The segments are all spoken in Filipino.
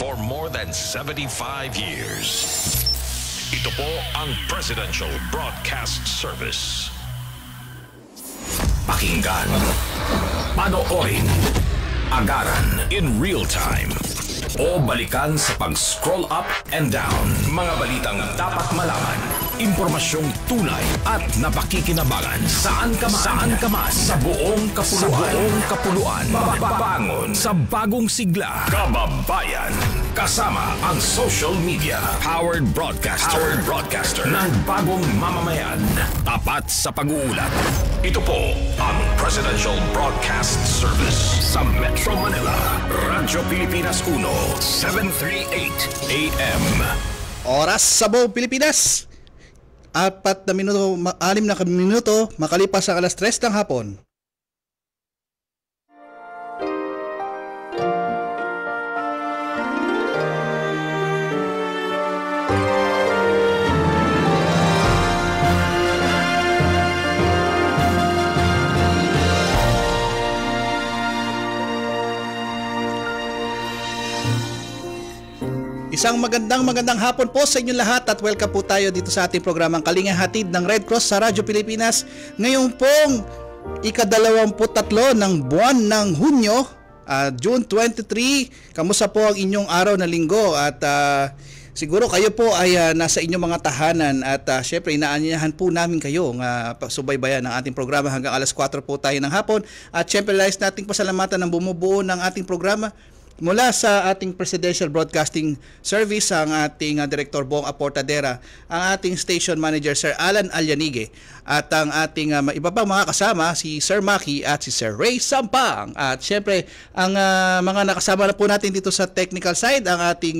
for more than 75 years. Ito po ang Presidential Broadcast Service. Pakinggan, panoorin, agaran in real time, o balikan sa pag-scroll up and down. Mga balitang dapat malaman, impormasyong tunay at napakikinabangan. Saan ka man, sa buong kapuluan. Mababangon sa bagong sigla. Kababayan, kasama ang social media. Powered broadcaster ng bagong mamamayan. Tapat sa pag-uulat. Ito po ang Presidential Broadcast Service sa Metro Manila. Radyo Pilipinas 1, 738 AM. Oras sa buong Pilipinas. 6 na minuto makalipas ang alas 3 ng hapon. Isang magandang hapon po sa inyong lahat at welcome po tayo dito sa ating programang Kalingang Hatid ng Red Cross sa Radyo Pilipinas. Ngayon pong ika-23 ng buwan ng Hunyo, June 23. Kamusta po ang inyong araw na linggo? At siguro kayo po ay nasa inyong mga tahanan at syempre inaanyayahan po namin kayo subaybayan ng ating programa hanggang alas 4 po tayo ng hapon. At syempre lais nating pasalamatan ng bumubuo ng ating programa. Mula sa ating Presidential Broadcasting Service, ang ating Director Bong Aportadera, ang ating Station Manager Sir Alan Alyanige, at ang ating iba pang mga kasama, si Sir Maki at si Sir Ray Sampang. At syempre, ang mga nakasama na po natin dito sa technical side, ang ating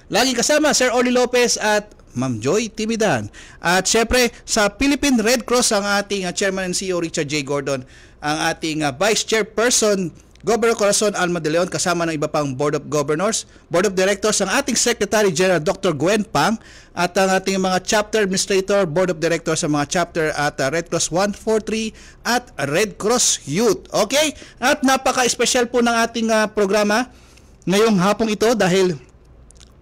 laging kasama, Sir Oli Lopez at Ma'am Joy Timidan. At syempre, sa Philippine Red Cross, ang ating Chairman and CEO Richard J. Gordon, ang ating Vice Chairperson Governor Corazon Alma de Leon, kasama ng iba pang Board of Governors, Board of Directors, ang ating Secretary General Dr. Gwen Pang, at ang ating mga Chapter Administrator, Board of Directors sa mga chapter at Red Cross 143 at Red Cross Youth. Okay? At napaka-special po ng ating programa ngayong hapong ito dahil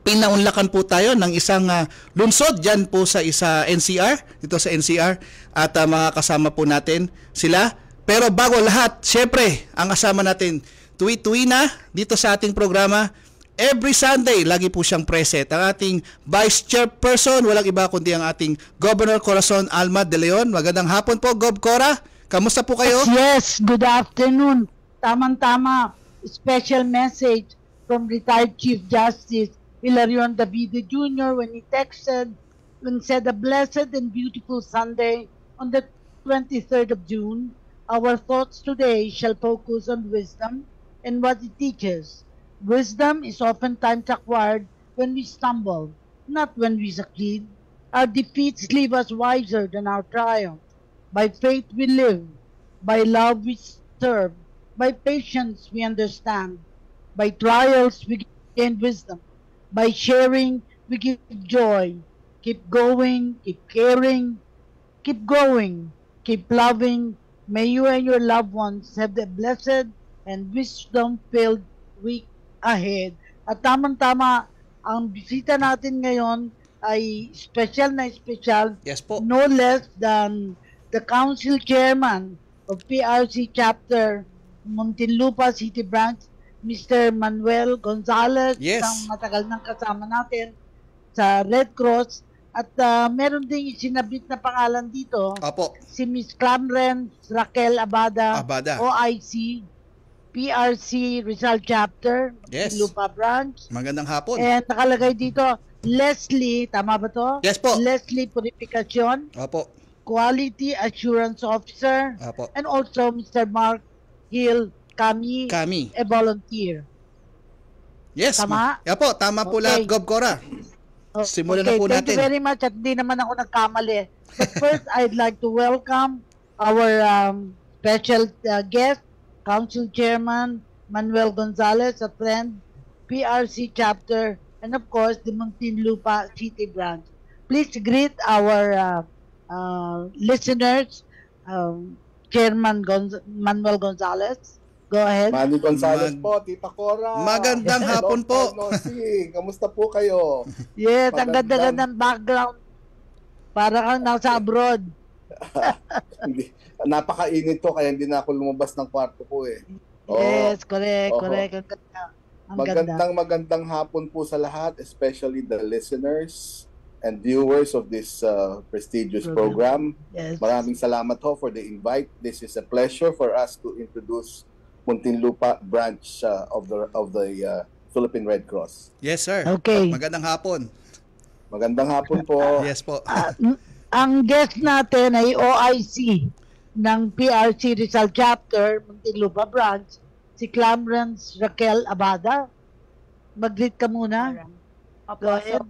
pinaunlakan po tayo ng isang lungsod dyan po sa NCR, dito sa NCR, at mga kasama po natin sila. Pero bago lahat, syempre, ang kasama natin, tuwi-tuwi na dito sa ating programa. Every Sunday, lagi po siyang present. Ang ating Vice Chairperson, walang iba kundi ang ating Governor Corazon Alma de Leon. Magandang hapon po, Gov Cora. Kamusta po kayo? Yes, good afternoon. Tamang-tama, special message from retired Chief Justice Hilarion Davido Jr. when he texted and said, a blessed and beautiful Sunday on the 23rd of June. Our thoughts today shall focus on wisdom and what it teaches. Wisdom is oftentimes acquired when we stumble, not when we succeed. Our defeats leave us wiser than our triumph. By faith we live, by love we serve, by patience we understand, by trials we gain wisdom, by sharing we give joy. Keep going, keep caring, keep going, keep loving. May you and your loved ones have the blessed and wisdom-filled week ahead. At tamang-tama, ang bisita natin ngayon ay special na special. Yes po. No less than the Council Chairman of PRC Chapter Muntinlupa City Branch, Mr. Manuel Gonzalez. Yes. Ang matagal nang kasama natin sa Red Cross. At meron ding sinabit na pangalan dito. Opo. Si Miss Clamren Raquel Abada. OIC, PRC Rizal Chapter, yes. Lupa Branch. Magandang hapon. And nakalagay dito, Leslie, tama ba to? Yes po. Leslie Purificacion. Opo. Quality Assurance Officer. Opo. And also Mr. Mark Hill Kami. A volunteer. Yes. Tama? Opo, tama po lahat, Gov Cora. Simulan na po natin. Thank you very much at di naman ako nagkamali. But first, I'd like to welcome our special guest, Council Chairman Manuel Gonzalez, a friend, PRC Chapter, and of course, the Muntinlupa City Branch. Please greet our listeners, Chairman Manuel Gonzalez. Go ahead. Manny Gonzales po, Tita Cora. Magandang hapon po. Nosy, kamusta po kayo? Yes, ang ganda-ganda ng background. Para kang nasa abroad. Napakainit to, kaya hindi na ako lumabas ng kwarto ko eh. Yes, correct. Ang ganda. Magandang hapon po sa lahat, especially the listeners and viewers of this prestigious program. Yes. Maraming salamat ho for the invite. This is a pleasure for us to introduce Muntinlupa branch of the Philippine Red Cross. Yes, sir. Okay. Magandang hapon. Magandang hapon po. Yes po. Ang guest natin ay OIC ng PRC Rizal Chapter, Muntinlupa Branch, si Clarence Raquel Abada. Mag-greet ka muna. Opo, Go ahead.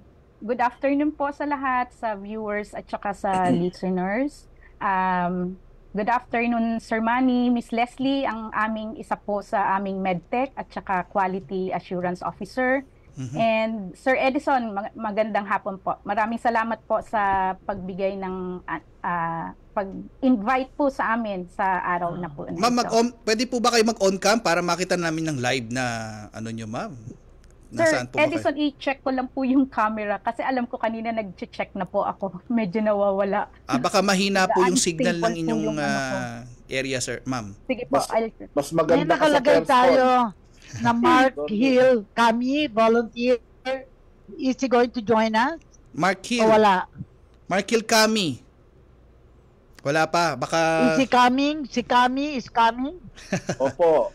good afternoon po sa lahat, sa viewers at saka sa listeners. Good afternoon, Sir Manny, Miss Leslie, ang aming isa po sa aming MedTech at saka Quality Assurance Officer. And Sir Edison, magandang hapon po. Maraming salamat po sa pagbigay ng pag-invite po sa amin sa araw na po. Ma'am, pwede po ba kayo mag-on cam para makita namin ng live na ano nyo, ma'am? Sir Edison, i-check ko lang po yung camera kasi alam ko kanina nag-check na po ako. Medyo nawawala. Baka mahina po yung signal ng inyong area, sir, ma'am. Sige po. Mas May maganda ka sa nakalagay Perscon. tayo na Mark Hill, kami, volunteer. Is he going to join us? Mark Hill. O wala? Mark Hill Kami. Wala pa. Baka... Is he coming? Si Kami is coming? Opo.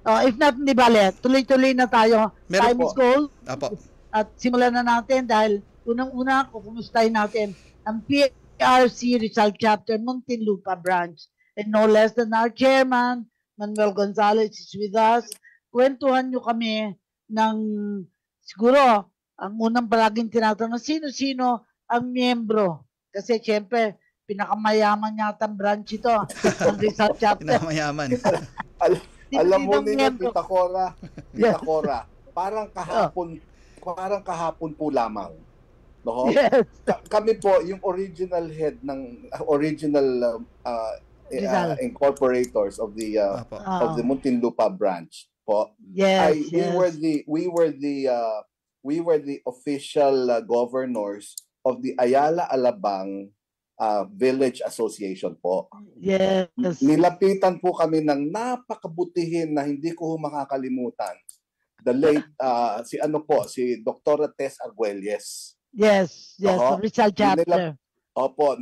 If not, hindi bale. Tuloy-tuloy na tayo. Meron Time po. is gold. Apo. At simulan na natin dahil unang-una, kukumustahin natin ang PRC Rizal Chapter Muntinlupa Branch. And no less than our chairman, Manuel Gonzales is with us. Kwentuhan nyo kami ng siguro ang unang palaging tinatanong sino-sino ang miyembro. Kasi siyempre, pinakamayaman yata ang branch ito. Ang Rizal Chapter. Pinakamayaman. Alam mo Sino ninyo, miyembro? Tita Cora, parang kahapon po lamang. No? Yes. Kami po yung original head ng original Rizal. incorporators of the Apo. of the Muntinlupa branch po. Yes, yes. We were the official governors of the Ayala Alabang Village Association po. Yes. Nilapitan po kami ng napakabutihin na hindi ko makakalimutan. The late si Dr. Tess Arguelles. Yes. Oo. Rizal Chapter.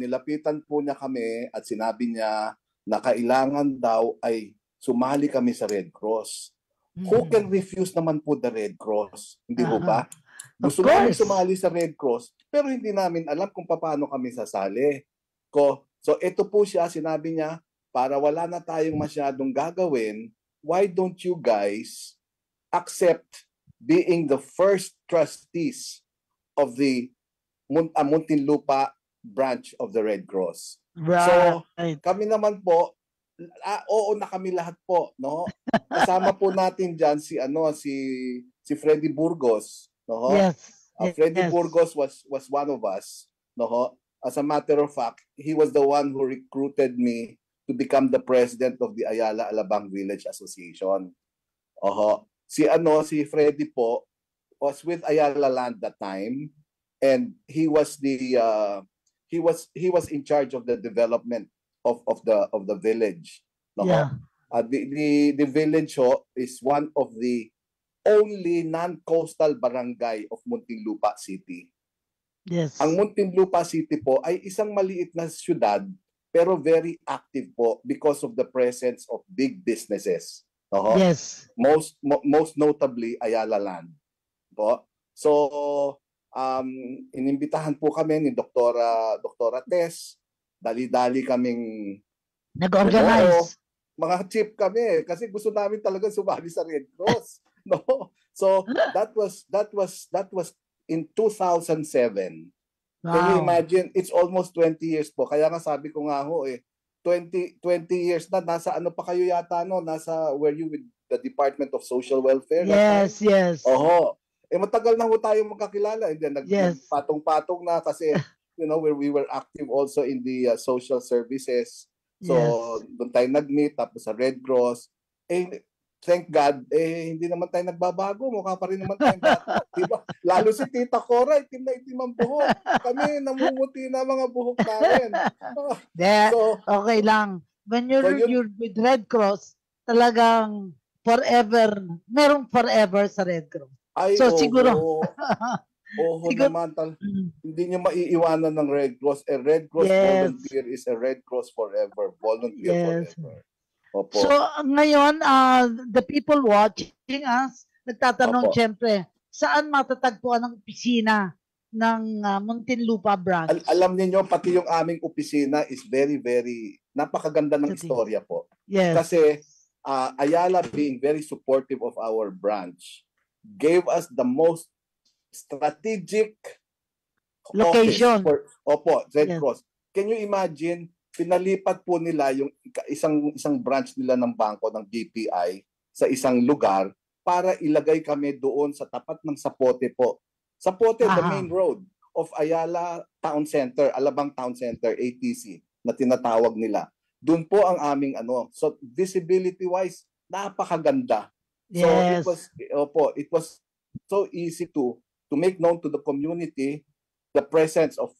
Nilapitan po niya kami at sinabi niya na kailangan daw ay sumali kami sa Red Cross. Who can refuse naman po the Red Cross? Hindi po ba? Gusto namin sumali sa Red Cross pero hindi namin alam kung paano kami sasali. So ito po siya, sinabi niya, para wala na tayong masyadong gagawin, why don't you guys accept being the first trustees of the Muntinlupa branch of the Red Cross? Right. So kami naman po, oo na kami lahat po, no? Kasama po natin diyan si Freddy Burgos, no? Yes. Freddy Yes. Burgos was one of us, no? As a matter of fact, he was the one who recruited me to become the president of the Ayala Alabang Village Association. Si Freddy po was with Ayala Land that time, and he was in charge of the development of the village. Yeah. The village is one of the only non-coastal barangay of Muntinlupa City. Yes. Ang Muntinlupa City po ay isang maliit na syudad pero very active po because of the presence of big businesses. Yes. Most notably Ayala Land po. So inimbitahan po kami ni Doktora Tess. Dali-dali kaming Nag-organize. mga chief kami kasi gusto namin talaga sumali sa Red Cross. No? So that was in 2007. Wow. Can you imagine? It's almost 20 years po. Kaya nga sabi ko nga 20 years na, nasa ano pa kayo yata, no? Were you with the Department of Social Welfare? Yes, yes. Matagal na ho tayong magkakilala. And then nagpatong-patong na kasi, we were active also in the social services. So, doon tayo nag-meet, tapos sa Red Cross. Thank God, hindi naman tayo nagbabago. Mukha pa rin naman tayong bata. Diba? Lalo si Tita Cora, itim na itim ang buhok. Kami, namumuti na mga buhok namin. So, okay lang. When you're with Red Cross, talagang forever, merong forever sa Red Cross. So, siguro. Naman, hindi niyo maiiwanan ng Red Cross. A Red Cross volunteer is a Red Cross forever. Volunteer forever. Opo. So, ngayon, the people watching us, nagtatanong siyempre, saan matatagpuan ang opisina ng Muntinlupa branch? Alam niyo, pati yung aming opisina is very, very, napakaganda ng istorya po. Yes. Kasi, Ayala being very supportive of our branch, gave us the most strategic location. Red Cross. Can you imagine, pinalipat po nila yung isang branch nila ng bangko ng BPI sa isang lugar para ilagay kami doon sa tapat ng Sapote po. Sapote, the main road of Ayala Town Center, Alabang Town Center, ATC, na tinatawag nila. Doon po ang aming So visibility-wise, napakaganda. Yes. So it was so easy to make known to the community the presence of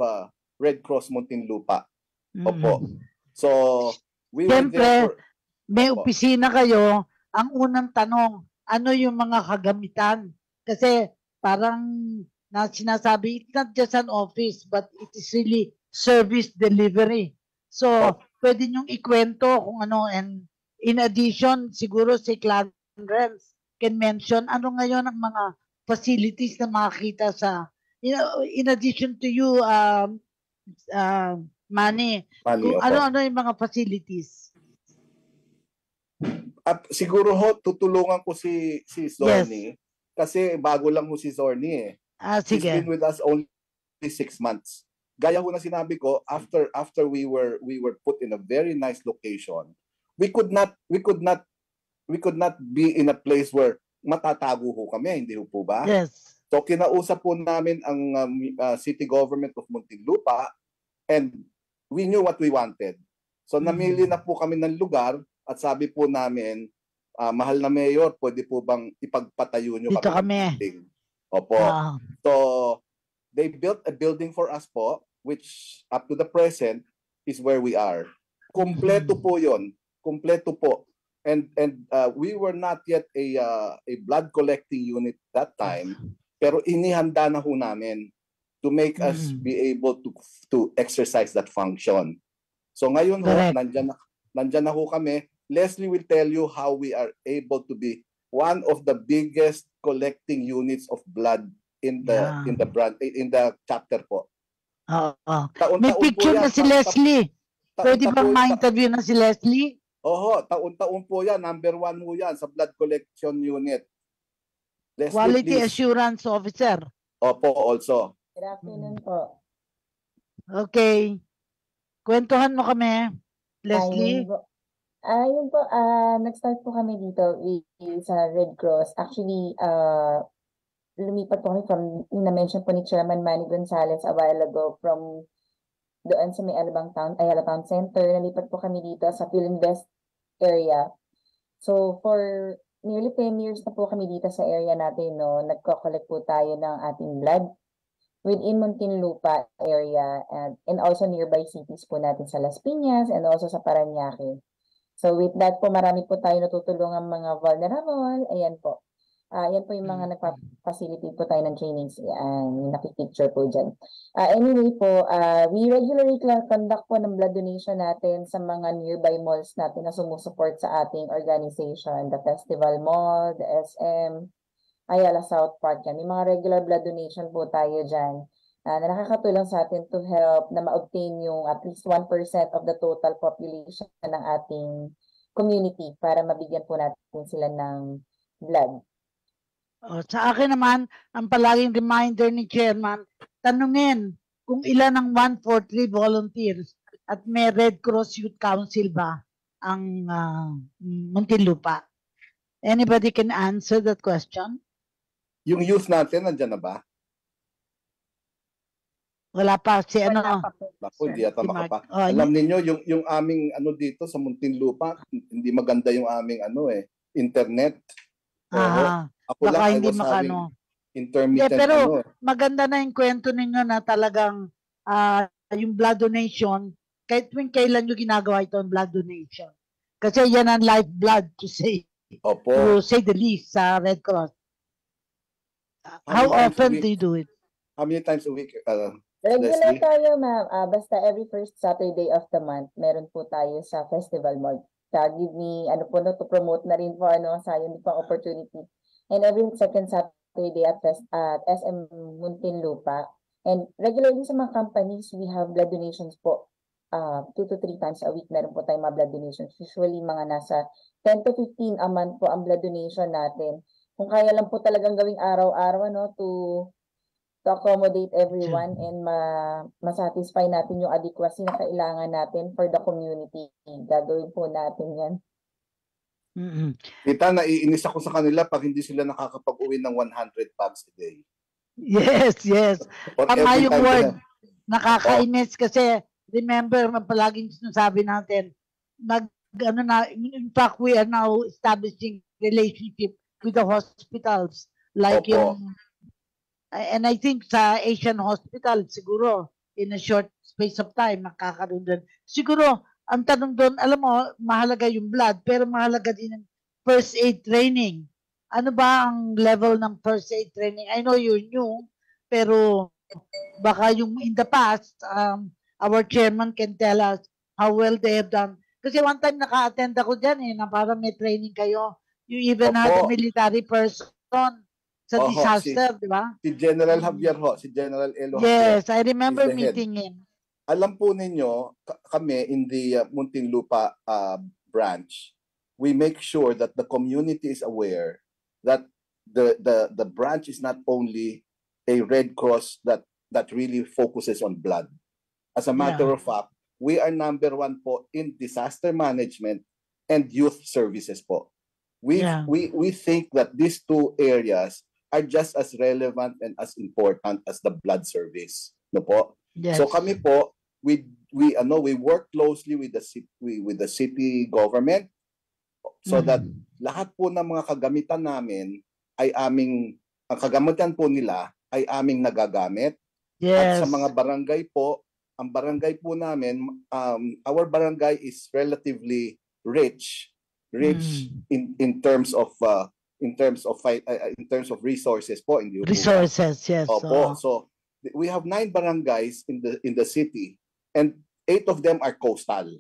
Red Cross Muntinlupa. Opo. So, we were there for... may opisina kayo. Ang unang tanong, ano yung mga kagamitan? Kasi parang sinasabi, it's not just an office, but it is really service delivery. So, pwede nyong ikwento kung ano. And in addition, siguro si Clarence can mention ano ngayon ang mga facilities na makakita sa, in addition to you, Manny, ano yung mga facilities? Siguro tutulungan ko si Zorni kasi bago lang si Zorni sige. He's been with us only 6 months. Gaya ho na sinabi ko, after we were put in a very nice location, we could not be in a place where matatago ho kami, hindi ho po ba? Yes. So kinausap po namin ang city government of Muntinlupa and we knew what we wanted. So namili na po kami ng lugar at sabi po namin, mahal na mayor, pwede po bang ipagpatayo nyo dito kami? Opo. So they built a building for us po, which up to the present is where we are. Kompleto po yon. Kompleto po. And we were not yet a blood collecting unit that time, pero inihanda na ho namin to make us be able to exercise that function. So ngayon ho, nandyan na ho kami. Leslie will tell you how we are able to be one of the biggest collecting units of blood in the chapter po. May picture na si Leslie. Pwede bang ma-interview na si Leslie? Taon-taon po yan. Number 1 po yan sa blood collection unit. Leslie, Quality please. Assurance Officer. Opo, also. Good afternoon po. Okay. Kwentuhan mo kami, Leslie. Ayun po, nag-start po kami dito sa Red Cross. Actually, lumipat po kami from, na-mention po ni Chairman Manny Gonzalez a while ago, from doon sa may Ayala Town Center. Nalipat po kami dito sa Philinvest area. So, for nearly 10 years na po kami dito sa area natin, no, nagko-collect po tayo ng ating blood within Muntinlupa area and also nearby cities po natin sa Las Piñas and also sa Parañaque. So with that po, marami po tayo natutulungan mga vulnerable. Ayan po. Yan po yung mga nagpa-facilitate po tayo ng trainings. Nakipicture po dyan. Anyway po, we regularly conduct po ng blood donation natin sa mga nearby malls natin na sumusuport sa ating organization. The Festival Mall, the SM, Ayala South Park. Yan. May mga regular blood donation po tayo dyan na nakakatulong sa atin to help na ma-obtain yung at least 1% of the total population ng ating community para mabigyan po natin sila ng blood. Sa akin naman, ang palaging reminder ni Chairman, tanungin kung ilan ang 143 volunteers at may Red Cross Youth Council ba ang Muntinlupa. Anybody can answer that question? Yung youth natin, nandyan na ba? Wala pa si Wala ano. pa po. Naku, sir. di yata Si Mark. makapa. Oh, Alam niyo yung aming ano dito sa Muntinlupa, hindi maganda yung aming internet. Oo. Ako lang, baka I hindi was having makano. intermittent Pero maganda na yung kwento ninyo na talagang yung blood donation, kahit tuwing kailan nyo ginagawa ito ang blood donation. Kasi yan ang lifeblood to say Opo. the least sa Red Cross. How How many times a often week? do you do it? How many times a week? Regular Leslie? tayo, ma'am. Basta every first Saturday of the month, meron po tayo sa Festival Mall. Give me, to promote na rin po, sayang din pang opportunity. And every second Saturday at SM Muntinlupa. And regularly sa mga companies, we have blood donations po. 2 to 3 times a week, meron po tayong mga blood donations. Usually, mga nasa 10 to 15 a month po ang blood donation natin. Kung kaya lang po talagang gawing araw-araw, to accommodate everyone and masatisfy natin yung adequacy na kailangan natin for the community. Gagawin po natin yan. Kita, naiinis ako sa kanila pag hindi sila nakakapag-uwi ng 100 bags a day. Yes. Or Tama every yung time word. sila- Nakakainis kasi remember, palaging sinasabi natin, in fact, we are now establishing relationship with the hospitals. Like Opo. and I think sa Asian Hospital, siguro, in a short space of time, makakaroon doon. Siguro, ang tanong doon, alam mo, mahalaga yung blood, pero mahalaga din ang first aid training. Ano ba ang level ng first aid training? I know you're new, pero baka yung in the past, our chairman can tell us how well they have done. Kasi one time naka-attend ako dyan na parang may training kayo. You even had a Opo. military person sa Oho, disaster, di ba? Si General Javier si General Elo Yes, Javier. I remember is the head. meeting him. Alam po ninyo, kami in the Muntinlupa branch, we make sure that the community is aware that the branch is not only a Red Cross that really focuses on blood. As a matter of fact, we are number 1 po in disaster management and youth services po. We think that these 2 areas are just as relevant and as important as the blood service, no po? Yes. So kami po, we work closely with the city government so that lahat po ng mga kagamitan namin ay ang kagamitan po nila ay aming nagagamit. Yes. At sa mga barangay po, ang barangay po namin, our barangay is relatively rich in terms of resources po. Hindi po ba? Resources, yes. Opo. So we have 9 barangays in the city and 8 of them are coastal.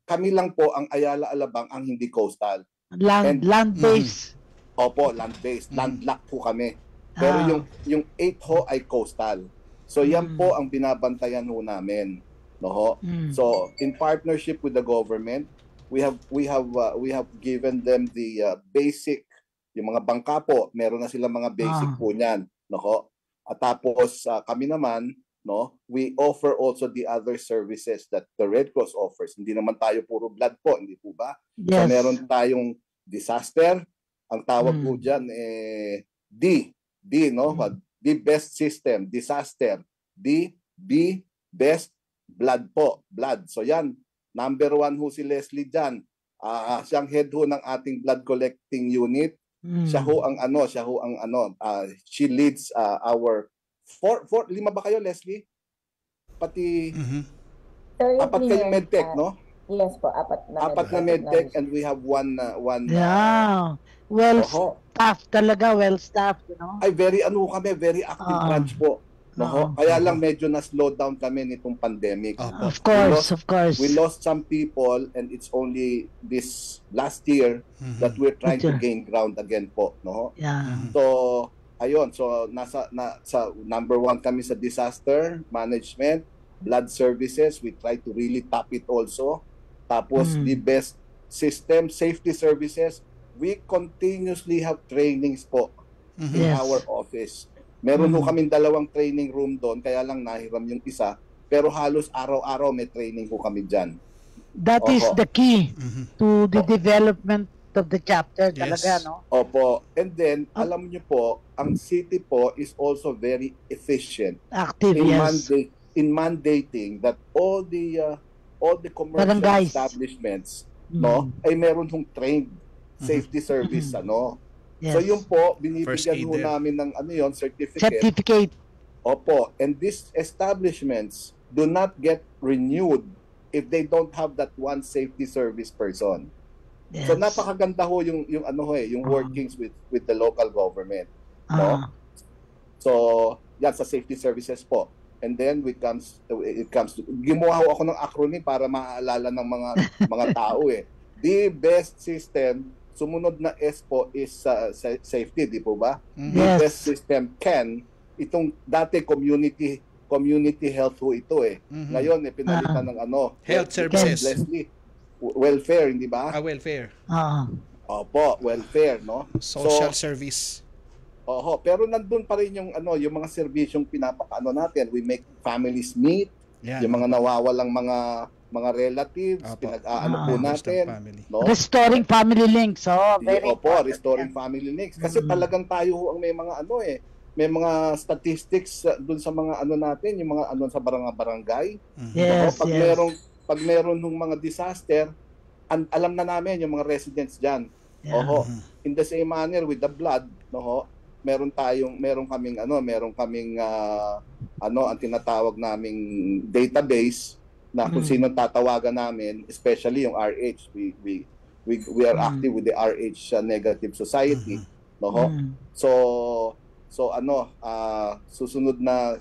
Kami lang po ang Ayala Alabang ang hindi coastal. Land-based. Opo, land-based. Landlocked po kami. Pero yung 8 ho ay coastal. So yan po ang binabantayan ho namin, no ho. So in partnership with the government, we have given them the basic, yung mga bangka po, meron na sila mga basic po niyan, no ho. At tapos kami naman, no, we offer also the other services that the Red Cross offers. Hindi naman tayo puro blood po, hindi po ba? Yes. So meron tayong disaster, ang tawag po diyan D, no? The best system, disaster. B, best blood po, blood. So yan, number 1 ho si Leslie dyan. Siyang head ho ng ating blood collecting unit. Siya ho ang she leads our 4, 5 ba kayo, Leslie? Pati 4 kayo medtech, no? Yes po, 4 na medtech and we have one well-staffed talaga, well-staffed, you know? Ay, very active branch po. No? Kaya lang medyo na-slow down kami nitong pandemic. Of course. We lost some people and it's only this last year that we're trying to gain ground again po, no? Yeah. So, ayun, so sa number 1 kami sa disaster management, blood services, we try to really tap it also. Tapos the best system, safety services, we continuously have trainings po in our office. Meron ho kaming 2 training room doon, kaya lang nahiram yung isa. Pero halos araw-araw may training ho kami dyan. That is the key to the development aspect of the chapter talaga, Yes. no? Opo. And then, alam niyo po, ang city po is also very efficient Active, in yes. mandating that all the commercial Barangays. establishments no ay meron hong trained safety service Yes. So yun po First binibigyan ho aider. namin ng certificate. Certificate. Opo, and these establishments do not get renewed if they don't have that one safety service person. Yes. So napakaganda ho yung yung workings with the local government. No? So, yan sa safety services po. And then it comes to gumawa ako ng acronym para maaalala ng mga tao eh. The best system, sumunod na S po is safety, di po ba? The Yes. best system itong dati community health ho ito eh. Ngayon pinalitan ng Health services. Leslie, welfare, hindi ba? Welfare. Opo, welfare, no? Social service. Oho, pero nandun pa rin yung yung mga serbisyong pinapaano natin. We make families meet, Yan. yung mga nawawalang mga relatives, Opo. pinag-aano po natin, Family. no? Restoring family links. Very Opo, important. restoring family links. Kasi talagang tayo ho ang may mga may mga statistics dun sa mga natin, yung mga sa barangay. Yes, Pag meron ng mga disaster, alam na namin yung mga residents diyan. Yeah. Oho. In the same manner with the blood, no? Meron kaming ang tinatawag naming database na kung sino tatawagan namin, especially yung RH. We are active with the RH Negative Society, no? So susunod na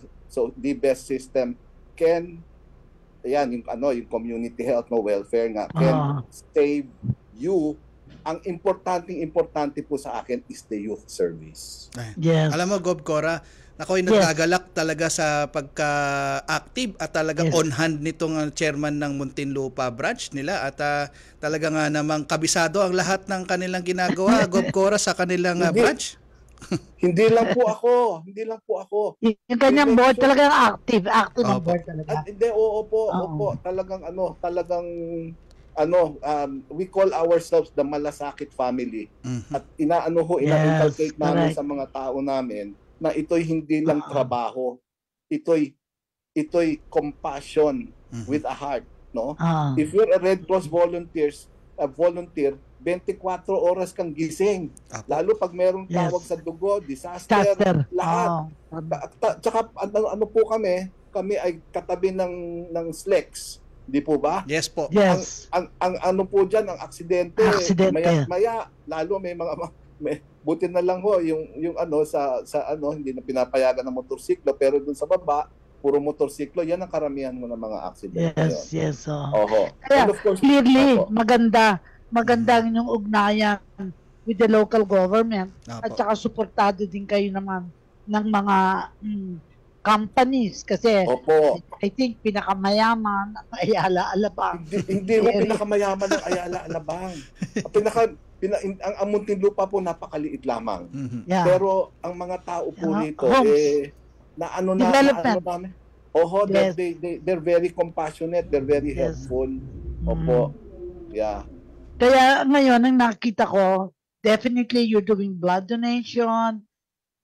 the best system can yung community health welfare nga can save you. Ang importante po sa akin is the youth service. Yes. Alam mo, Gob Cora, ako'y nagagalak talaga sa pagka-active at talaga on hand nitong chairman ng Muntinlupa branch nila at talaga nga namang kabisado ang lahat ng kanilang ginagawa, Gob Cora, sa kanilang branch. Hindi lang po ako. Yung kanyang board talagang active ang board talaga. At hindi, opo. Talagang we call ourselves the Malasakit family. At ina-inculcate namin sa mga tao namin na ito'y hindi lang trabaho. Ito'y compassion with a heart, no? If you're a Red Cross volunteer, 24 oras kang gising. Lalo pag merong tawag sa dugo, disaster. Lahat. Tsaka ano po kami ay katabi ng SLEX. Di po ba? Yes po. Yes. Ang ano po diyan, ang aksidente. Maya, lalo may buti na lang ho yung sa hindi na pinapayagan ng motorsiklo, pero dun sa baba puro motorsiklo, yan ang karamihan mo ng mga aksidente. Yes. Oho. Kaya, And of course, clearly, maganda ang inyong ugnayan with the local government. At saka suportado din kayo naman ng mga companies kasi I think pinakamayaman ang Ayala Alabang. Hindi mo pinakamayaman ng Ayala Alabang. Ang Muntinlupa po napakaliit lamang. Yeah. Pero ang mga tao po rito they're very compassionate, they're very helpful. Opo. Yeah. Kaya ngayon ang nakita ko, definitely you're doing blood donation,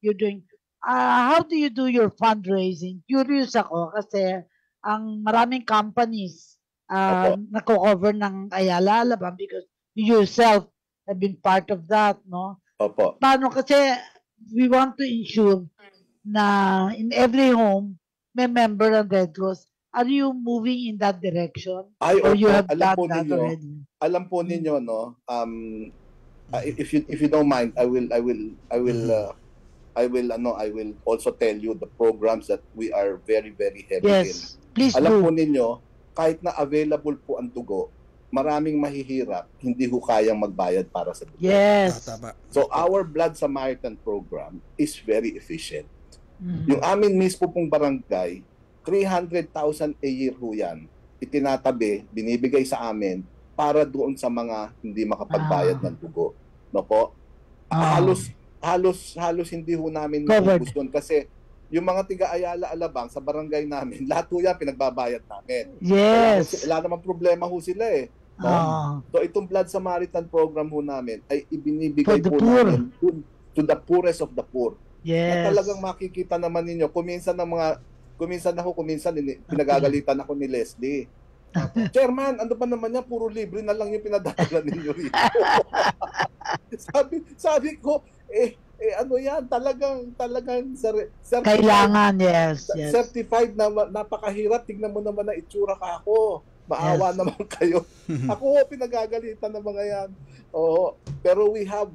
you're doing how do you do your fundraising? Curious ako kasi ang maraming companies nako-cover ng Ayala Alabang because you yourself have been part of that, no? Opo. Paano kasi we want to ensure na in every home may member ng Red Cross. Are you moving in that direction? Or you have done that already? Alam po ninyo, no? If you don't mind, I will also tell you the programs that we are very, very heavy in. Please Alam do. po ninyo, kahit na available po ang dugo, maraming mahihirap, hindi ho kayang magbayad para sa dugo. Yes. So our Blood Samaritan program is very efficient. Yung amin mismo pong barangay, 300,000 a year ho yan. Itinatabi, binibigay sa amin para doon sa mga hindi makapagbayad ng dugo. No po? Halos hindi ho namin gusto kasi yung mga tiga Ayala Alabang sa barangay namin, lahat ho yan pinagbabayad namin. Yes. Wala namang problema ho sila eh. Oh. So itong Blood Samaritan program ho namin ay ibinibigay For the po poor. namin to the poorest of the poor. Yes. At talagang makikita naman ninyo, kuminsan pinagagalitan ako ni Leslie. Chairman, ano ba naman yan? Puro libre na lang yung pinadadala ninyo rito. sabi ko, ano yan, talagang Kailangan, yes. certified na napakahirap. Tignan mo naman na itsura ka ako. Maawa naman kayo. Ako pinagagalitan ng mga yan. Oo, pero we have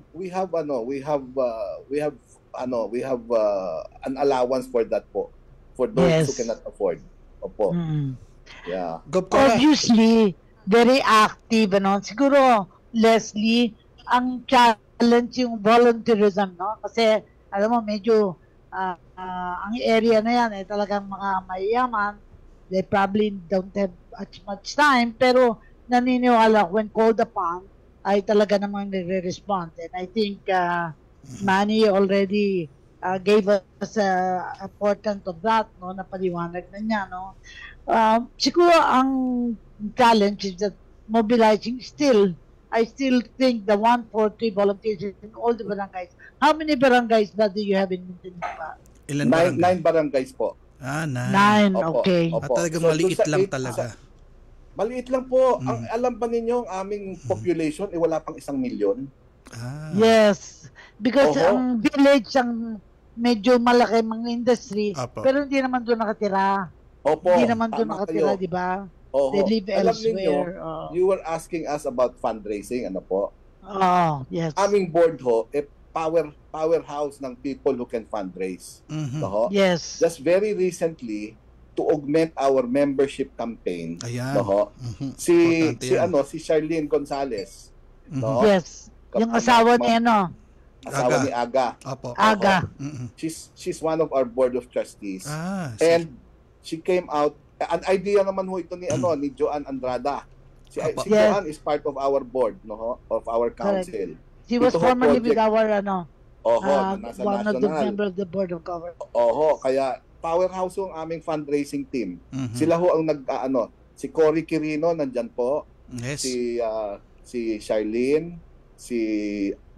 an allowance for that po. For those who cannot afford. Opo. Yeah. Obviously, very active, ano. Siguro, Leslie, ang challenge yung volunteerism, no? Kasi, alam mo, medyo ang area na yan, talagang mga mayayaman, they probably don't have much time, pero naniniwala when called upon, ay talaga namang nire-respond. And I think Manny already gave us important of that, no, napaliwanag na niya, no. Siguro ang challenge is that mobilizing I still think the 140 volunteers in all the barangays. How many barangays ba do you have in Muntinlupa? Ilan 9 barangays po. 9, okay. At talagang maliit lang talaga. Maliit lang po. Ang alam ba ninyo, ang aming population wala pang 1 milyon. Yes. Because ang village ang medyo malaki mga industry, pero hindi naman doon nakatira. Hindi naman doon nakatira, di ba? They live elsewhere. You were asking us about fundraising, ano po? Yes. Aming board ho, powerhouse ng people who can fundraise. Yes. Just very recently, to augment our membership campaign, si Charlene Gonzalez. Yes. Yung asawa ni Asawa ni Aga. Aga. She's one of our board of trustees. And she came out, an idea naman ho ito ni Joan Andrada. Si Joan is part of our board, of our council. She was formerly with our nasa one of the national. member of the board of governors. Kaya powerhouse ho ang aming fundraising team. Sila ho ang si Cory Quirino nandyan po. Yes. Si Charlene, si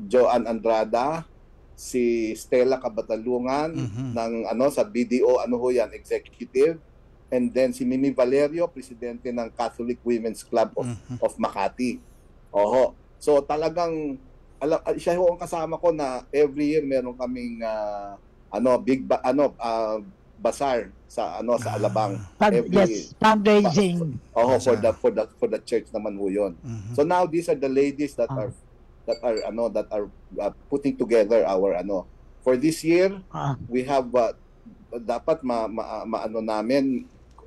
Joan Andrada, si Stella Kabatalungan ng sa BDO executive, and then si Mimi Valerio, presidente ng Catholic Women's Club of Makati. So talagang siya ho ang kasama ko na every year meron kaming bazaar sa Alabang. Fundraising. For the church naman ho 'yon. So now these are the ladies that are putting together our for this year. We have dapat namin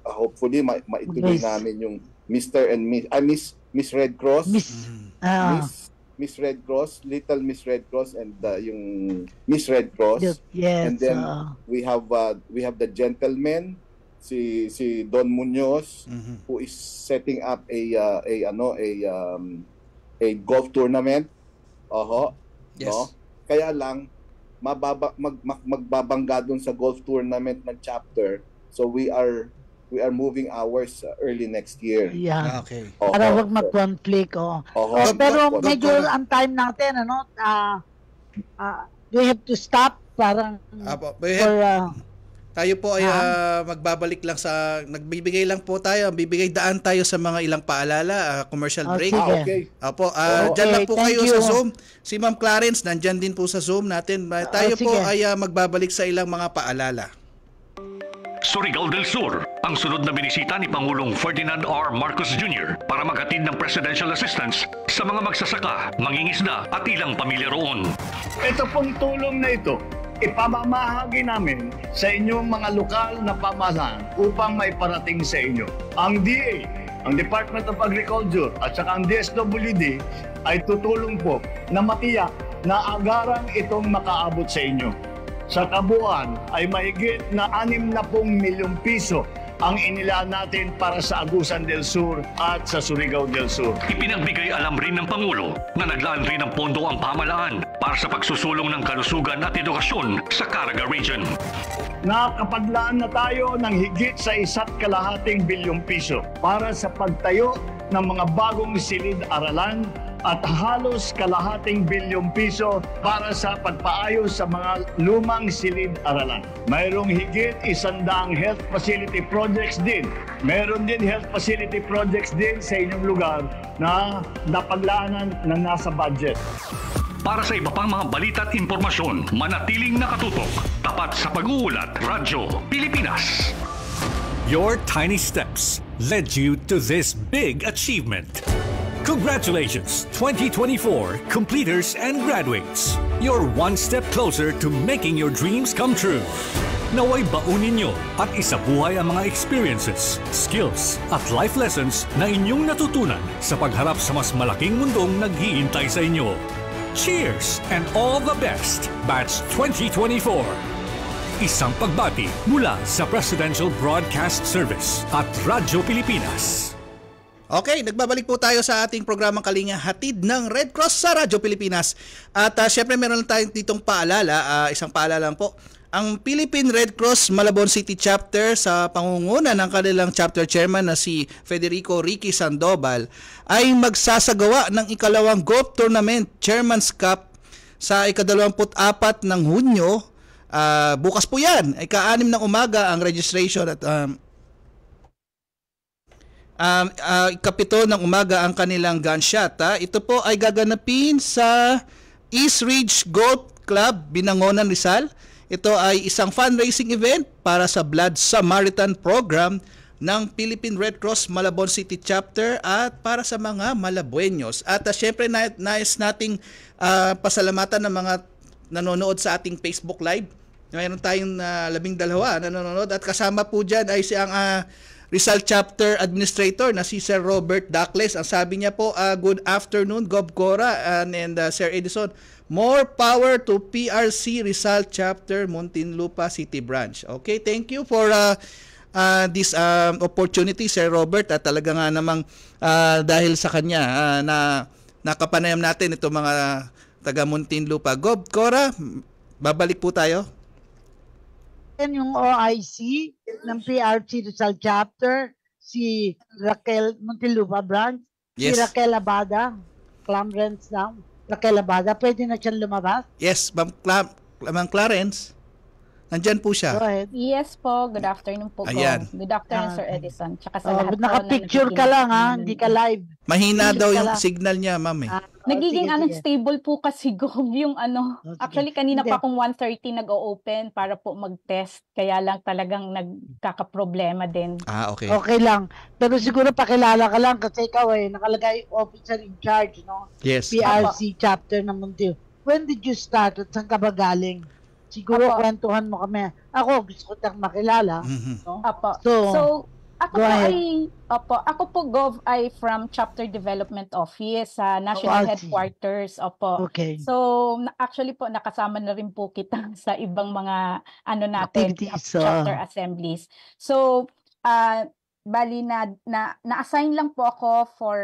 hopefully maituloy namin yung Mr. and Miss Red Cross. Miss Red Cross, Little Miss Red Cross, and yung Miss Red Cross. Yes. And then we have the gentleman, si Don Munoz, who is setting up a golf tournament. Yes. No? Kaya lang magbabangga dun sa golf tournament ng chapter. So we are moving ours early next year. Yeah. Okay. Para wag mag-conflict. Pero medyo ang time natin, we have to stop parang tayo po ay magbabalik lang nagbibigay lang po tayo, bibigay daan tayo sa mga ilang paalala, commercial break. Okay. Opo, dyan lang po kayo sa Zoom. Si Ma'am Clarence, nandyan din po sa Zoom natin. Tayo po ay magbabalik sa ilang mga paalala. Surigao del Sur, ang sunod na binisita ni Pangulong Ferdinand R. Marcos Jr. para maghatid ng presidential assistance sa mga magsasaka, mangingisda at ilang pamilya roon. Ito pong tulong na ito, ipamamahagi namin sa inyong mga lokal na pamahalaan upang maiparating sa inyo. Ang DA, ang Department of Agriculture at saka ang DSWD ay tutulong po na matiyak na agarang itong makaabot sa inyo. Sa kabuuan ay mahigit na 60 milyong piso ang inilaan natin para sa Agusan del Sur at sa Surigao del Sur. Ipinagbigay alam rin ng Pangulo na naglaan rin ng pondo ang pamahalaan para sa pagsusulong ng kalusugan at edukasyon sa Caraga Region. Nakapaglaan na tayo ng higit sa 1.2 bilyong piso para sa pagtayo ng mga bagong silid-aralan at halos kalahating bilyong piso para sa pagpaayos sa mga lumang silid-aralan. Mayroong higit 100 health facility projects din. Meron din health facility projects din sa inyong lugar na napaglaanan na nasa budget. Para sa iba pang mga balita at impormasyon, manatiling nakatutok. Tapat sa pag-uulat, Radyo Pilipinas. Your tiny steps led you to this big achievement. Congratulations, 2024 completers and graduates. You're one step closer to making your dreams come true. Naway baunin nyo at isabuhay ang mga experiences, skills at life lessons na inyong natutunan sa pagharap sa mas malaking mundong naghihintay sa inyo. Cheers and all the best, Batch 2024! Isang pagbati mula sa Presidential Broadcast Service at Radyo Pilipinas. Okay, nagbabalik po tayo sa ating programang Kalinga Hatid ng Red Cross sa Radyo Pilipinas. At syempre meron tayong ditong paalala, isang paalala lang po. Ang Philippine Red Cross Malabon City Chapter sa pangunguna ng kanilang chapter chairman na si Federico Ricky Sandoval ay magsasagawa ng ikalawang golf tournament Chairman's Cup sa ika-24 ng Hunyo. Bukas po yan, ika-6 ng umaga ang registration at ikapito ng umaga ang kanilang gunshot. Ito po ay gaganapin sa East Ridge Golf Club, Binangonan, Rizal. Ito ay isang fundraising event para sa Blood Samaritan Program ng Philippine Red Cross Malabon City Chapter at para sa mga Malabueños. At syempre nais nating pasalamatan ng mga nanonood sa ating Facebook Live. Mayroon tayong 12 nanonood at kasama po dyan ay siyang Rizal Chapter Administrator na si Sir Robert Dacles. Ang sabi niya po, good afternoon, Gob Cora and Sir Edison. More power to PRC Rizal Chapter Muntinlupa City Branch. Okay, thank you for this opportunity, Sir Robert. At talaga nga namang dahil sa kanya na nakapanayam natin itong mga taga Muntinlupa. Gob Cora, babalik po tayo. Yung OIC ng PRC Rizal Chapter, si Raquel Muntinlupa Branch, si Raquel Abada, Clarence now, Raquel Abada, pwede na siyang lumabas? Yes, Ma'am Clarence, nandyan po siya. Go ahead. Yes po, good afternoon po. Ayan. Good afternoon, Sir Edison. Tsaka sa lahat po Naka-picture ka lang hindi ka live. Mahina daw yung signal niya, ma'am. Nagiging sige. unstable po kasi yung actually kanina pa akong 1:30 nag-o-open para po mag-test, kaya lang talagang nagkakaproblema din. Okay. Okay lang. Pero siguro pakilala ka lang kasi ikaw nakalagay officer in charge, no? Yes. PRC chapter ng Muntinlupa. When did you start at saan ka ba galing? Siguro kwentuhan mo kami. Ako gusto ko tayong makilala. No? Apo. So ako po Gov ay from Chapter Development Office sa National Headquarters. Opo. Okay. So actually po nakasama na rin po kita sa ibang mga natin chapter assemblies. So bali na-assign lang po ako for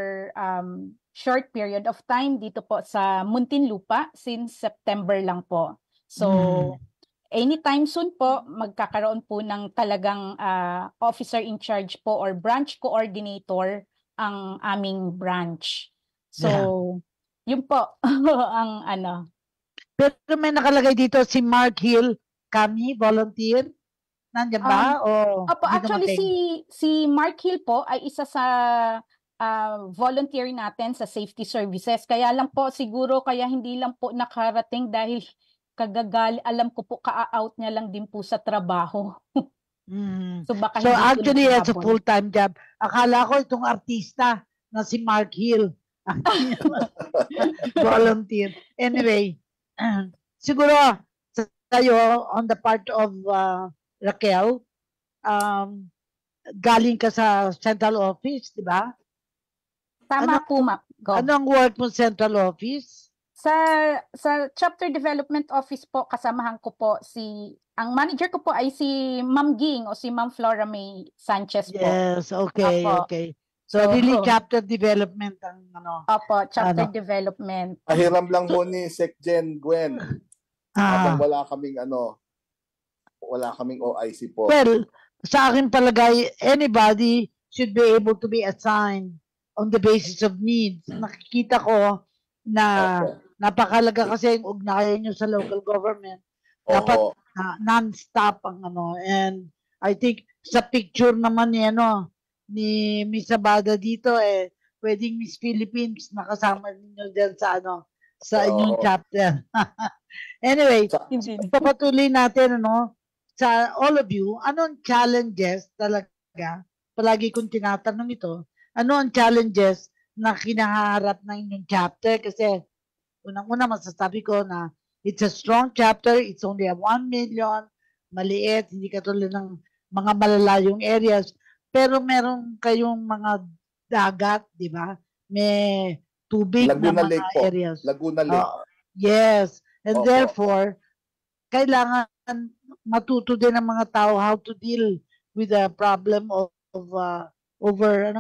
short period of time dito po sa Muntinlupa since September lang po. So anytime soon po, magkakaroon po ng talagang officer in charge po or branch coordinator ang aming branch. So, yun po ang Pero may nakalagay dito si Mark Hill, kami, volunteer. Nandiyan ba? Opo, actually si Mark Hill po ay isa sa volunteer natin sa safety services. Kaya lang po siguro kaya hindi lang po nakarating dahil alam ko po ka-out niya lang din po sa trabaho. So actually it's a full-time job. Akala ko itong artista na si Mark Hill. Volunteer. Anyway, siguro tayo on the part of Raquel, galing ka sa central office, di ba? Tama po, ma'am. Ano ang work mo central office? Sa Chapter Development Office po, kasamahan ko po ang manager ko po ay si Ma'am Ging o si Ma'am Flora May Sanchez po. Yes, okay, Apo. okay. So really chapter development ang Opo, chapter development. Pahiram lang ho ni Secgen Gwen. Habang wala kaming OIC po. Well, sa akin palagay, anybody should be able to be assigned on the basis of needs. Nakikita ko na napakalaga kasi yung ugnayan nyo sa local government. Dapat non-stop ang and I think sa picture naman ni Miss Abada dito pwedeng Miss Philippines nakasama ninyo dyan sa inyong chapter. Anyway, papatuloy natin sa all of you, anong challenges talaga, palagi kong tinatanong ito, ano ang challenges na kinaharap ng inyong chapter? Kasi unang-una masasabi ko na it's a strong chapter, it's only a 1 million, maliit, hindi katulad ng mga malalayong areas, pero meron kayong mga dagat, di ba? May tubig Laguna na mga Lake areas. Laguna Lake. Yes, and therefore, kailangan matuto din ng mga tao how to deal with the problem of over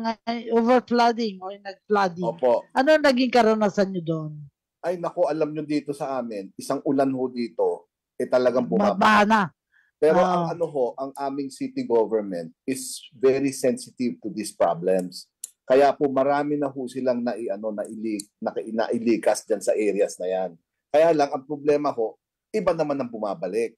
flooding or nag-flooding. Opo. Ano naging karanasan nyo doon? Ay nako, alam nyo dito sa amin, isang ulan ho dito, talagang bumaba. Baha na. Pero ang aming city government is very sensitive to these problems. Kaya po marami na ho silang nailikas dyan sa areas na yan. Kaya lang, ang problema ho, iba naman ang bumabalik.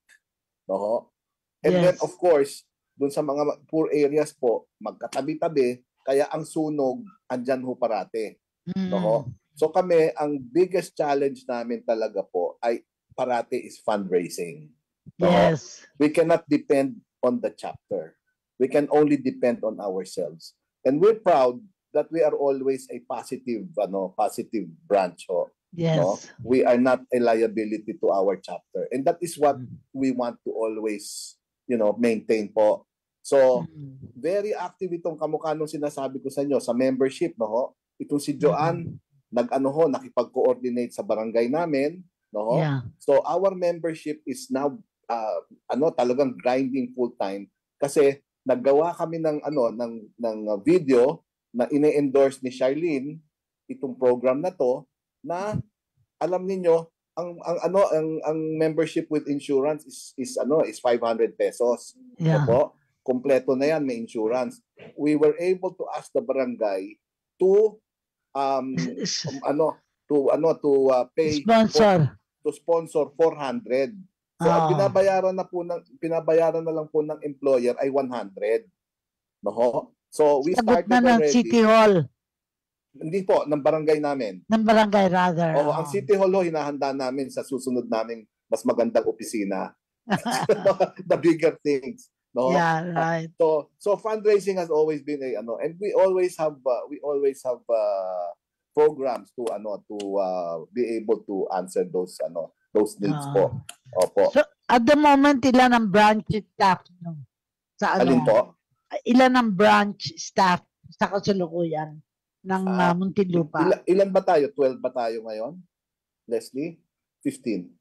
No? And then, of course, dun sa mga poor areas po, magkatabi-tabi, kaya ang sunog, andyan ho parate. No? So kami, ang biggest challenge namin talaga po ay parate is fundraising. No? Yes. We cannot depend on the chapter. We can only depend on ourselves. And we're proud that we are always a positive branch. Yes. No? We are not a liability to our chapter. And that is what we want to always, maintain po. So, very active itong kamukha nung sinasabi ko sa inyo sa membership, no? Itong si Joanne, nakipag-coordinate sa barangay namin, no? Yeah. So, our membership is now talagang grinding full time kasi naggawa kami ng video na ine-endorse ni Charlene itong program na to na alam niyo ang membership with insurance is 500 pesos. Yeah. Opo, kompleto na yan, may insurance. We were able to ask the barangay to pay to sponsor 400. So ang pinabayaran na lang po ng employer ay 100. No? So we started na ng already. City Hall. Hindi po, ng barangay namin. Ng barangay rather. Ang City Hall hinahanda namin sa susunod naming mas magandang opisina. The bigger things. No? Yeah, right. So fundraising has always been and we always have programs to be able to answer those needs po. Opo. So at the moment ilan ang branch staff no? Sa Alin po? Ilan ang branch staff sa kasalukuyan ng Muntinlupa? Ilan ba tayo? 12 ba tayo ngayon? Leslie? 15?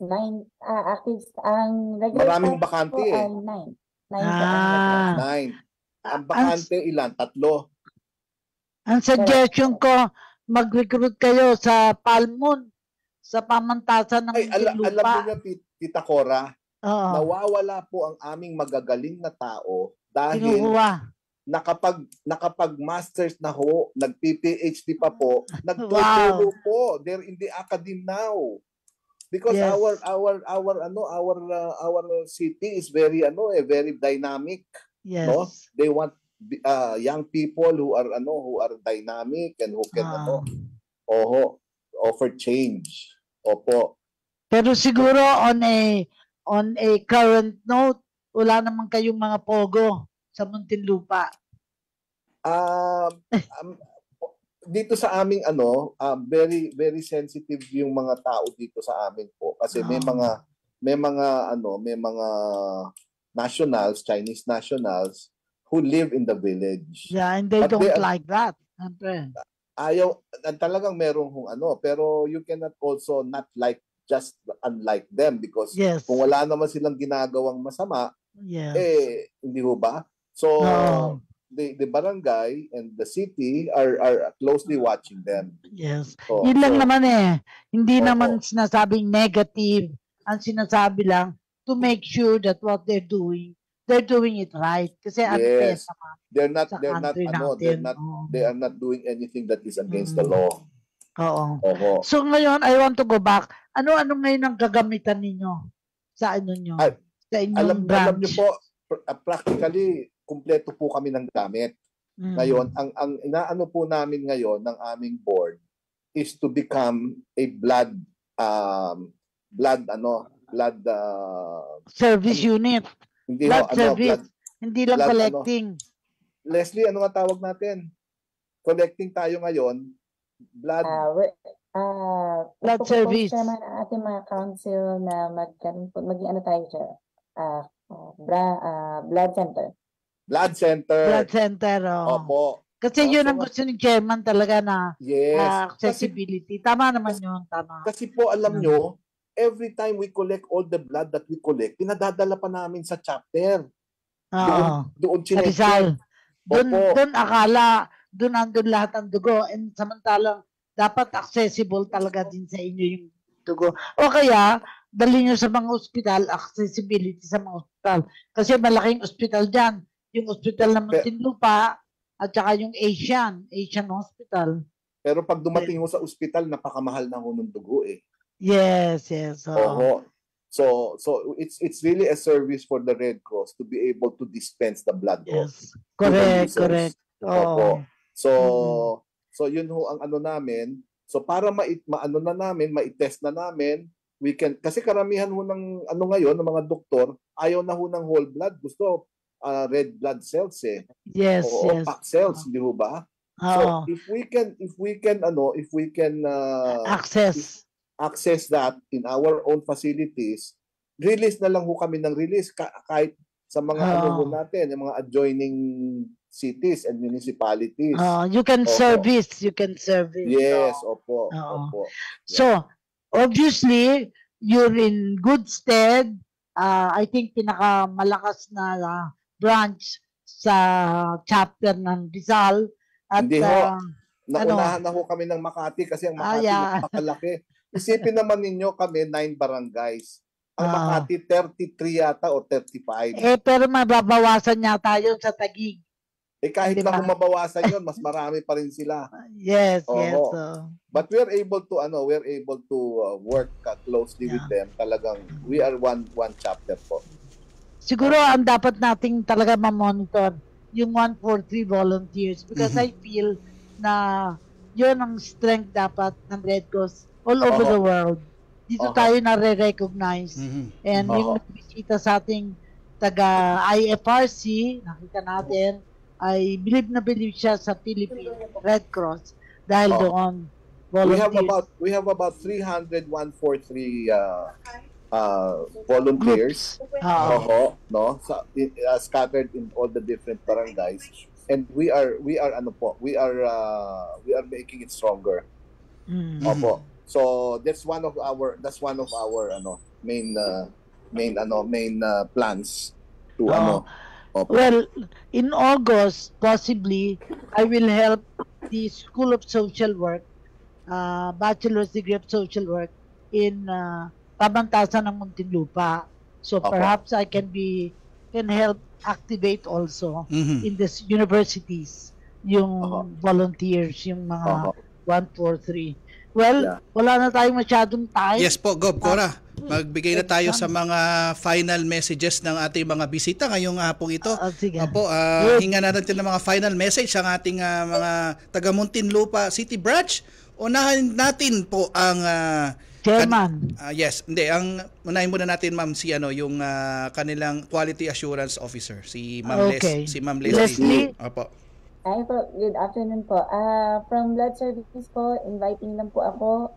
9. Active ang regular maraming bakante po, 9. 9. Ang bakante ilan? 3. Ang suggestion ko, mag-recruit kayo sa Palmon, sa pamantasan ng Muntinlupa. Alam niyo, Tita Cora, nawawala po ang aming magagaling na tao dahil nakapag-masters na ho, nag-PhD pa po, nagtuturo po. They're in the academy now. Because our city is very very dynamic. Yes. No? They want young people who are dynamic and who can offer change. Opo. Pero siguro on a current note, wala naman kayong mga pogo sa Muntinlupa. Dito sa aming very very sensitive yung mga tao dito sa amin po kasi may mga nationals, Chinese nationals who live in the village. Yeah, and they don't like that. Ayaw, talagang merong pero you cannot also not like just unlike them because kung wala naman silang ginagawang masama, hindi ho ba? So, the barangay and the city are closely watching them. Yes. Yun lang naman Hindi naman sinasabing negative. Ang sinasabi lang to make sure that what they're doing they're doing it right. Kasi unfair Yes. naman They're not sa they're not country ano, natin. they are not doing anything that is against the law. Oo. Oho. So ngayon, I want to go back. Ano-ano ngayon ang gagamitan ninyo sa ano nyo? Ay, Sa Alam inyong niyo branch? po, practically kumpleto po kami ng gamit. Ngayon, ang inaano po namin ngayon ng aming board is to become a blood Service unit. hindi Blood ho, service. Hindi lang blood, collecting. Leslie, ano nga tawag natin? Collecting tayo ngayon, blood. Blood service. Naman ang ating mga council na maging ano tayo siya, blood center. Blood center. Blood center, Opo. Kasi yun ang so, gusto ni chairman talaga na Yes. accessibility. Tama naman yun, tama. Kasi po alam nyo, every time we collect all the blood that we collect, pinadadala pa namin sa chapter. Doon Sa Rizal. Opo. Doon akala, doon andun lahat ang dugo. And samantalang, dapat accessible talaga din sa inyo yung dugo. O kaya, dali nyo sa mga ospital, accessibility sa mga ospital. Kasi malaking ospital dyan. Yung ospital ng Muntinlupa, at saka yung Asian Hospital. Pero pag dumating mo sa ospital, napakamahal na ho ng dugo eh. Yes. Oho. So it's really a service for the Red Cross to be able to dispense the blood. Yes. Correct. Opo. So yun ho ang ano namin. So para maano na namin, mai-test na namin, we can, kasi karamihan ho ng ano ngayon ng mga doktor, ayaw na ho ng whole blood, gusto red blood cells eh. Yes. Pack cells, di ho ba? So if we can access that in our own facilities, release na lang ho kami ng release kahit sa mga ano ho natin, yung mga adjoining cities and municipalities. You can service. Yes, opo. So, obviously, you're in good stead. I think pinakamalakas na branch sa chapter ng Rizal. At, hindi ho. Naunahan na ho kami ng Makati kasi ang Makati napakalaki. Isipin naman ninyo kami 9 barangays. Ang Makati 33 yata o 35. Pero mababawasan yata yun sa Taguig. Kahit na kung mabawasan yun, mas marami pa rin sila. Yes. But we're able to work closely with them. Talagang we are one chapter po. Siguro ang dapat nating talaga ma-monitor yung 143 volunteers because I feel na yun ang strength dapat ng Red Cross all over the world. Dito tayo na-recognize. And yung nagbisita sa ating taga IFRC, nakita natin, I believe na believe siya sa Philippine Red Cross dahil doon volunteers. We have about 300 143 volunteers scattered in all the different barangays, and we are making it stronger. So that's one of our main plans to Well, in August, possibly, I will help the School of Social Work, Bachelor's Degree of Social Work in Pamantasan ng Muntinlupa. So perhaps I can help activate also in the universities yung volunteers, yung mga 143. Well, wala na tayong masyadong time. Yes po, Gob, Cora. Magbigay na tayo sa mga final messages ng ating mga bisita ngayong hapong ito. Sige. Opo, hinga na natin ng mga final message ang ating mga taga Muntinlupa City Branch. Unahin natin po ang Chairman. Yes, unahin muna natin ma'am yung kanilang quality assurance officer, si Ma'am Leslie. Opo. Hi po, good afternoon po. From blood services po, inviting lang po ako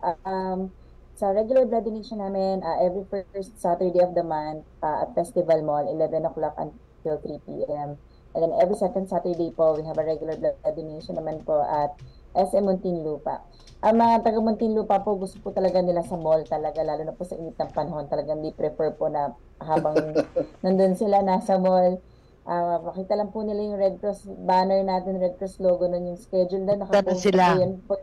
sa regular blood donation namin every first Saturday of the month at Festival Mall, 11 o'clock until 3 p.m. And then every second Saturday po, we have a regular blood donation naman po at SM Muntinlupa. Ang mga taga Muntinlupa po, gusto po talaga nila sa mall talaga, lalo na po sa init ng panahon, talagang di prefer po na habang nandun sila nasa mall. Makita lang po nila yung Red Cross banner natin, Red Cross logo nun, yung schedule na nakapost po yan po.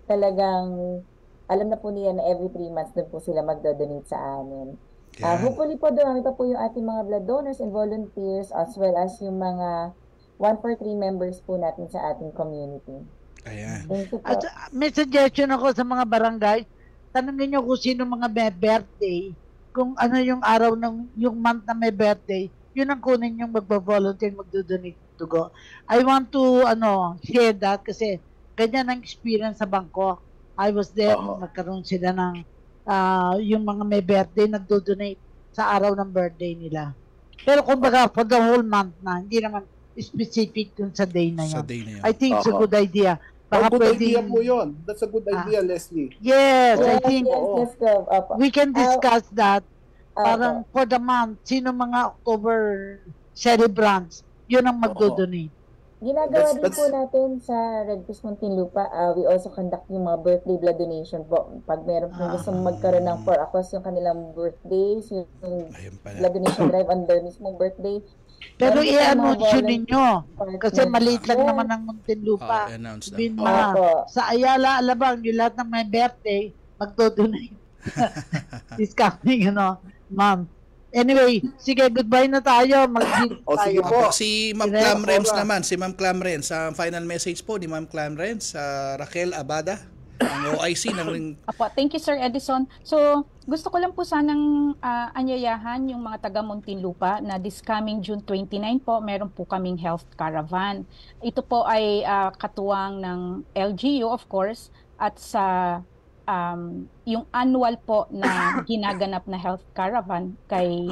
Talagang alam na po niya na every 3 months na po sila magdodonate sa amin. Hopefully po dumami pa po yung ating mga blood donors and volunteers as well as yung mga 143 members po natin sa ating community. Ayan. Thank you po. At may suggestion ako sa mga barangay, tanungin nyo kung sino mga may birthday, kung ano yung araw ng yung month na may birthday, yun ang kunin yung magpa-volunteer, magdo-donate to go. I want to share that kasi ganyan ang experience sa Bangkok. I was there, nagkaroon sila ng yung mga may birthday nagdo-donate sa araw ng birthday nila. Pero kumbaga for the whole month na, hindi naman specific dun sa day na yun. I think it's a good idea. Baka good idea po yun. That's a good idea, Leslie. Yes, I think we can Uh, discuss that. Parang for the month, sino mga October celebrants, yun ang magdo-donate. Ginagawa din po natin sa Red Cross Muntinlupa. We also conduct yung mga birthday blood donation po. Pag meron po gusto magkaroon ng for across yung kanilang birthdays, yung blood donation drive on their mismong birthday. Pero i-announce ninyo kasi maliit lang naman ang Muntinlupa. Sabihin mo sa Ayala, Alabang, yung lahat ng may birthday, magdo-donate. This coming, month. Anyway, sige, goodbye na tayo. Sige po. Si Ma'am Clam Renz naman. Si Ma'am Clam Renz. Final message po ni Ma'am Clam Renz. Raquel Abada, ang OIC ng... Apo, thank you, Sir Edison. So, gusto ko lang po sanang anyayahan yung mga taga Muntinlupa na this coming June 29 po, meron po kaming health caravan. Ito po ay katuwang ng LGU, of course, at sa yung annual po na ginaganap na health caravan kay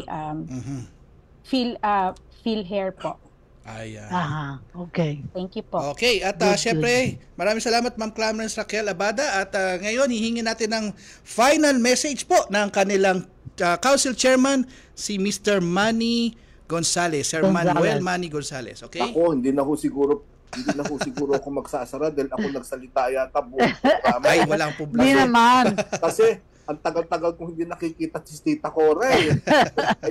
PhilHealth po. Okay. Thank you po. Okay, at syempre, maraming salamat Ma'am Clamrance Raquel Abada at ngayon hihingi natin ng final message po ng kanilang Council Chairman, si Mr. Manny Gonzales, Sir Manuel Manny Gonzales. Okay? Ako, hindi na ho siguro ako magsasara dahil ako nagsalita yata buong programa. Ay, walang problema. Hindi naman. Kasi ang tagal-tagal kong hindi nakikita si Tita Cora eh.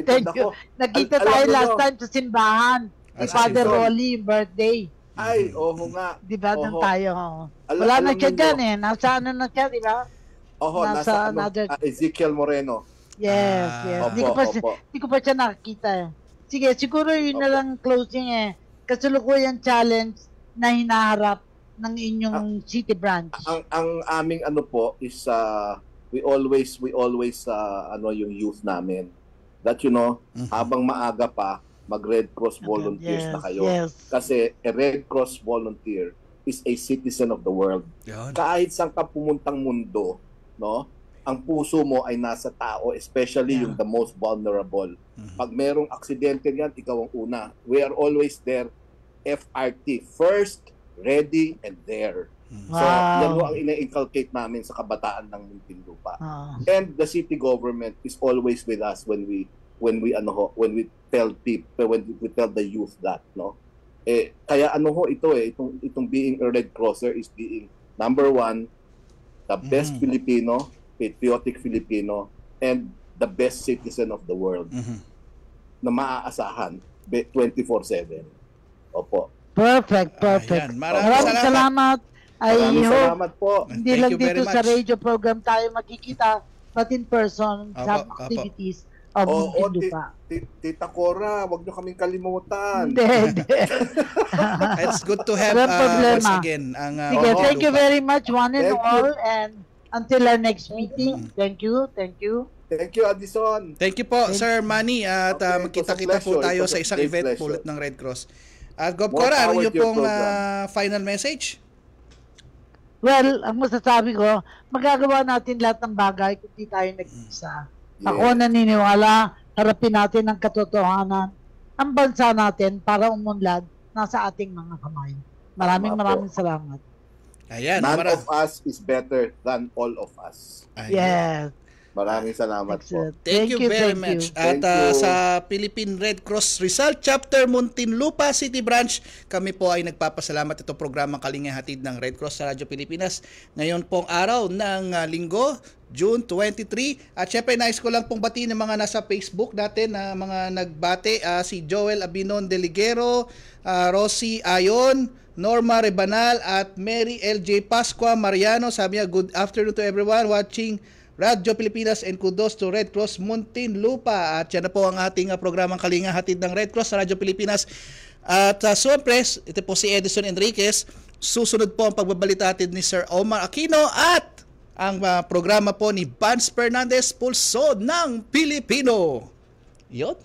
Thank you. Nagkita tayo last time sa simbahan. Ni Father Rolly, birthday. Ay, nga. Di ba nang tayo? Wala na siya dyan eh. Nasa na siya, di ba? Nasa Ezekiel Moreno. Yes. Hindi ko pa siya nakakita eh. Sige, siguro yun na lang closing eh. Kasulukuyan challenge na hinaharap ng inyong city branch. Ang aming is we always yung youth namin that habang maaga pa mag-Red Cross volunteers na kayo. Kasi a Red Cross volunteer is a citizen of the world. Kahit saan ka pumuntang mundo, ang puso mo ay nasa tao, especially yung the most vulnerable. Pag merong aksidente yan, ikaw ang una. We are always there. FRT, first, ready, and there. So, yan ang ina-inculcate namin sa kabataan ng Muntinlupa. And the city government is always with us when we tell people, when we tell the youth that, kaya itong being a Red Crosser is being number one, the best Filipino, patriotic Filipino, and the best citizen of the world na maaasahan 24/7. Opo. Perfect. Maraming salamat. Salamat po. Hindi lang dito sa radio program tayo magkikita, but in person sa activities of Muntinlupa. Tita Cora, wag niyo kaming kalimutan. Hindi. It's good to have once again ang sige, thank you very much one and all, and until our next meeting. Thank you. Thank you, Addison. Thank you po, Sir Manny. At magkita-kita po tayo sa isang event ulit ng Red Cross. Gov Cora, ano yung pong final message? Well, ang masasabi ko, magagawa natin lahat ng bagay kung di tayo nag-isa. Ako naniniwala, harapin natin ang katotohanan. Ang bansa natin para umunlad nasa ating mga kamay. Maraming salamat. Ayan, none of us is better than all of us. Yes. Maraming salamat po. Thank you very much. At sa Philippine Red Cross Rizal Chapter Muntinlupa City Branch, kami po ay nagpapasalamat itong programang Kalinga Hatid ng Red Cross sa Radyo Pilipinas. Ngayon pong araw ng linggo, June 23. At syempre nais ko lang pong batiin ng mga nasa Facebook natin na mga nagbate, si Joel Abinon Deligero, Rosie Ayon, Norma Rebanal at Mary LJ Pascua Mariano. Sabi niya, good afternoon to everyone watching Radyo Pilipinas, and kudos to Red Cross Muntinlupa. At yan na po ang ating programang Kalinga Hatid ng Red Cross sa Radyo Pilipinas. At syempre, ito po si Edison Enriquez. Susunod po ang pagbabalita natin ni Sir Omar Aquino at ang programa po ni Vance Fernandez, Pulso ng Pilipino. Yun.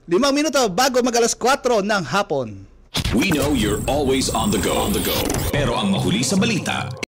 5 minuto bago mag-alas 4 ng hapon. We know you're always on the go. Pero ang mahuli sa balita